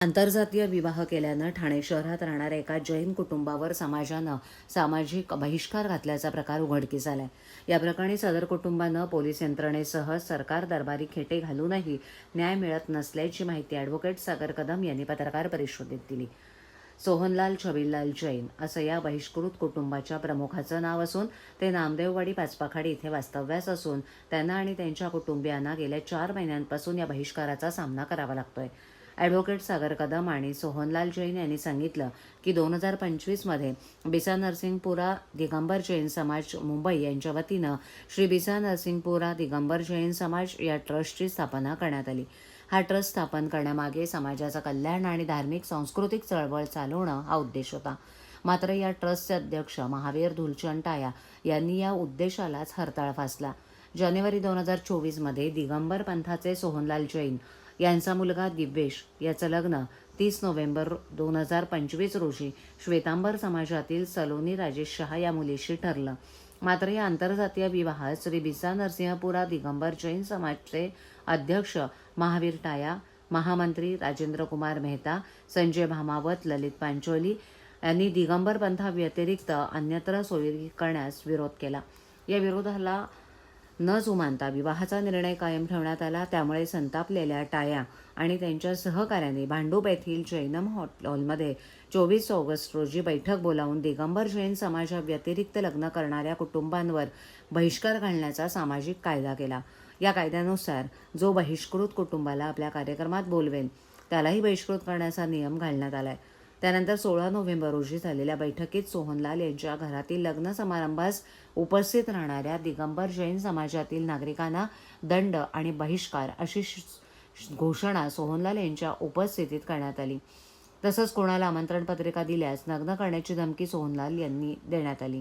आंतरजातीय विवाह केल्यानं ठाणे शहरात राहणाऱ्या एका जैन कुटुंबावर समाजानं सामाजिक बहिष्कार घातल्याचा प्रकार उघडकीस आलाय। या प्रकरणी सदर कुटुंबानं पोलीस यंत्रणेसह सरकार दरबारी खेटे घालूनही न्याय मिळत नसल्याची माहिती ॲडव्होकेट सागर कदम यांनी पत्रकार परिषदेत दिली। सोहनलाल छबिललाल जैन असं या बहिष्कृत कुटुंबाच्या प्रमुखाचं नाव असून ते नामदेववाडी पाचपाखाडी इथे वास्तव्यास असून त्यांना आणि त्यांच्या कुटुंबियांना गेल्या 4 महिन्यांपासून या बहिष्काराचा सामना करावा लागतोय। ॲडव्होकेट सागर कदम आणि सोहनलाल जैन यांनी सांगितलं की 2025 मध्ये बिसा नरसिंगपुरा दिगंबर जैन समाज मुंबई यांच्या वतीनं श्री बिसा नरसिंगपुरा दिगंबर जैन समाज या ट्रस्टची स्थापना करण्यात आली। हा ट्रस्ट स्थापन करण्यामागे समाजाचं कल्याण आणि धार्मिक सांस्कृतिक चळवळ चालवणं हा उद्देश होता। मात्र या ट्रस्टचे अध्यक्ष महावीर धुलचंद टाया यांनी या उद्देशालाच हरताळ फासला। जानेवारी 2024 मध्ये दिगंबर पंथाचे सोहनलाल जैन यांचा मुलगा दिव्येश याचं लग्न 30 नोव्हेंबर 2025 रोजी श्वेतांबर समाजातील सलोनी राजेश शहा या मुलीशी ठरलं। मात्र या आंतरजातीय विवाहात श्री बिसा नरसिंहपुरा दिगंबर जैन समाजचे अध्यक्ष महावीर टाया, महामंत्री राजेंद्र कुमार मेहता, संजय भामावत, ललित पांचोली यांनी दिगंबर पंथाव्यतिरिक्त अन्यत्र सोयी करण्यास विरोध केला। या विरोधाला न जुमानता विवाहाचा निर्णय कायम ठेवण्यात आला। त्यामुळे संतापलेल्या टाया आणि त्यांच्या सहकाऱ्यांनी भांडूप येथील जैनम हॉलमध्ये 24 ऑगस्ट रोजी बैठक बोलावून दिगंबर जैन समाजाव्यतिरिक्त लग्न करणाऱ्या कुटुंबांवर बहिष्कार घालण्याचा सामाजिक कायदा केला। या कायद्यानुसार जो बहिष्कृत कुटुंबाला आपल्या कार्यक्रमात बोलवेल त्यालाही बहिष्कृत करण्याचा नियम घालण्यात आलाय। त्यानंतर 16 नोव्हेंबर रोजी झालेल्या बैठकीत सोहनलाल यांच्या घरातील लग्न समारंभास उपस्थित राहणाऱ्या दिगंबर जैन समाजातील नागरिकांना दंड आणि बहिष्कार अशी घोषणा सोहनलाल यांच्या उपस्थितीत करण्यात आली। तसंच कोणाला आमंत्रण पत्रिका दिल्यास नग्न करण्याची धमकी सोहनलाल यांनी देण्यात आली।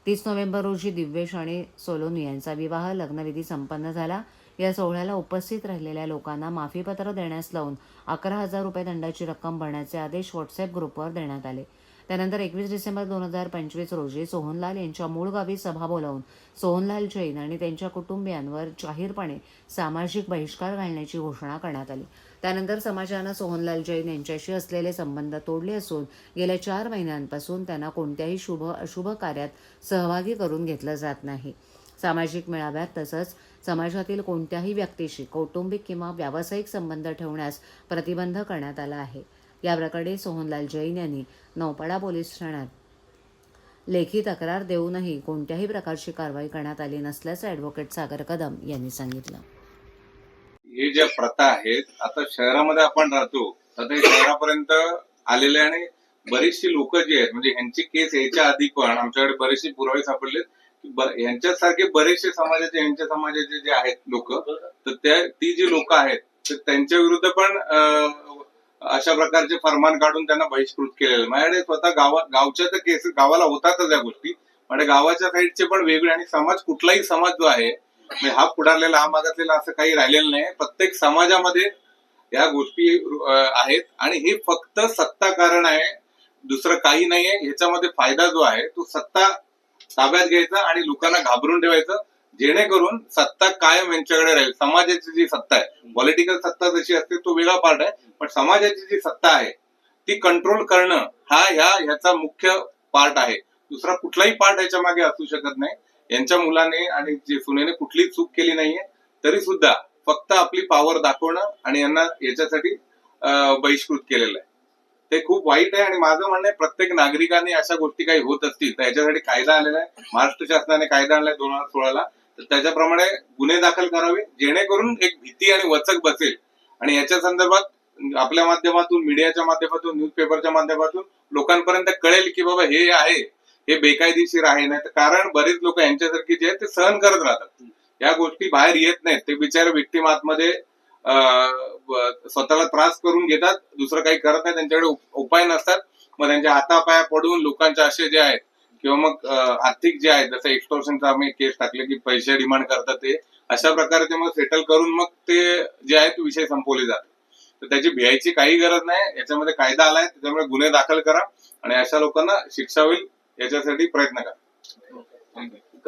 30 नोव्हेंबर रोजी दिव्येश आणि सोलोनी यांचा विवाह लग्नविधी संपन्न झाला। या सोहळ्याला उपस्थित राहिलेल्या लोकांना माफीपत्र देण्यास लावून 11,000 रुपये दंडाची रक्कम भरण्याचे आदेश व्हॉट्सअप ग्रुपवर देण्यात आले। त्यानंतर 21 डिसेंबर 2025 रोजी सोहनलाल यांच्या मूळ गावी सभा बोलावून सोहनलाल जैन आणि त्यांच्या कुटुंबियांवर जाहीरपणे सामाजिक बहिष्कार घालण्याची घोषणा करण्यात आली। त्यानंतर समाजानं सोहनलाल जैन यांच्याशी असलेले संबंध तोडले असून गेल्या 4 महिन्यांपासून त्यांना कोणत्याही शुभ अशुभ कार्यात सहभागी करून घेतलं जात नाही। सामाजिक मेळाव्यात तसंच समाजातील कोणत्याही व्यक्तीशी कौटुंबिक किंवा व्यावसायिक संबंध ठेवण्यास प्रतिबंध करण्यात आला आहे। या प्रकरणी सोहनलाल जैन यांनी नौपाडा पोलीस ठाण्यात लेखी तक्रार देऊनही कोणत्याही प्रकारची कारवाई करण्यात आली नसल्याचं ॲडव्होकेट सागर कदम यांनी सांगितलं। हे ज्या प्रथा आहेत आता शहरामध्ये आपण राहतो तर ते शहरापर्यंत आलेले आणि बरीचशी लोक जी आहेत म्हणजे ह्यांची केस यायच्या आधी पण आमच्याकडे बरेचसे पुरावे सापडले की यांच्यासारखे बरेचसे यांच्या समाजाचे जे आहेत लोक तर ती जी लोक आहेत तर त्यांच्या विरुद्ध पण अशा प्रकारचे फरमान काढून त्यांना बहिष्कृत केलेलं। माझ्याकडे स्वतः गावच्या तर केस गावाला होतातच या गोष्टी, म्हणजे गावाच्या साईडचे पण वेगळे आणि समाज कुठलाही समाज जो आहे हा पुढारलेला हा मागासलेला असं काही राहिलेलं नाही। प्रत्येक समाजामध्ये या गोष्टी आहेत आणि हे फक्त सत्ता कारण आहे, दुसरं काही नाहीये। ह्याच्यामध्ये फायदा जो आहे तो सत्ता ताब्यात घ्यायचा आणि लोकांना घाबरून ठेवायचं जेणेकरून सत्ता कायम यांच्याकडे राहील। समाजाची जी सत्ता आहे, पॉलिटिकल सत्ता जशी असते तो वेगळा पार्ट आहे, पण समाजाची जी सत्ता आहे ती कंट्रोल करणं हा ह्याचा मुख्य पार्ट आहे। दुसरा कुठलाही पार्ट याच्या मागे असू शकत नाही। यांच्या मुलाने आणि जे सुनेने कुठलीच चूक केली नाहीये तरी सुद्धा फक्त आपली पॉवर दाखवणं आणि यांना याच्यासाठी बहिष्कृत केलेलं आहे, ते खूप वाईट आहे। आणि माझं म्हणणं आहे प्रत्येक नागरिकांनी अशा गोष्टी काही होत असतील तर याच्यासाठी कायदा आलेला आहे, महाराष्ट्र शासनाने कायदा आणलाय 2016ला, तर त्याच्याप्रमाणे गुन्हे दाखल करावे जेणेकरून एक भीती आणि वचक बसेल आणि याच्या संदर्भात आपल्या माध्यमातून, मीडियाच्या माध्यमातून, न्यूजपेपरच्या माध्यमातून लोकांपर्यंत कळेल की बाबा हे आहे हे बेकायदेशीर आहे। नाही तर कारण बरेच लोक यांच्यासारखे जे आहेत ते सहन करत राहतात, या गोष्टी बाहेर येत नाहीत, ते बिचारे विक्टिम आतमध्ये स्वतःला त्रास करून घेतात, दुसरं काही करत नाही, त्यांच्याकडे उपाय नसतात। मग त्यांच्या हातापाया पडून लोकांचे असे जे आहेत किंवा मग आर्थिक जे आहेत जसं एक्सटॉर्शनचा आम्ही केस टाकले की पैसे डिमांड करतात, ते अशा प्रकारे ते मग सेटल करून मग ते जे आहेत विषय संपवले जातात। तर त्याची भ्यायची काही गरज नाही, याच्यामध्ये कायदा आलाय त्याच्यामुळे गुन्हे दाखल करा आणि अशा लोकांना शिक्षा होईल याच्यासाठी प्रयत्न करा।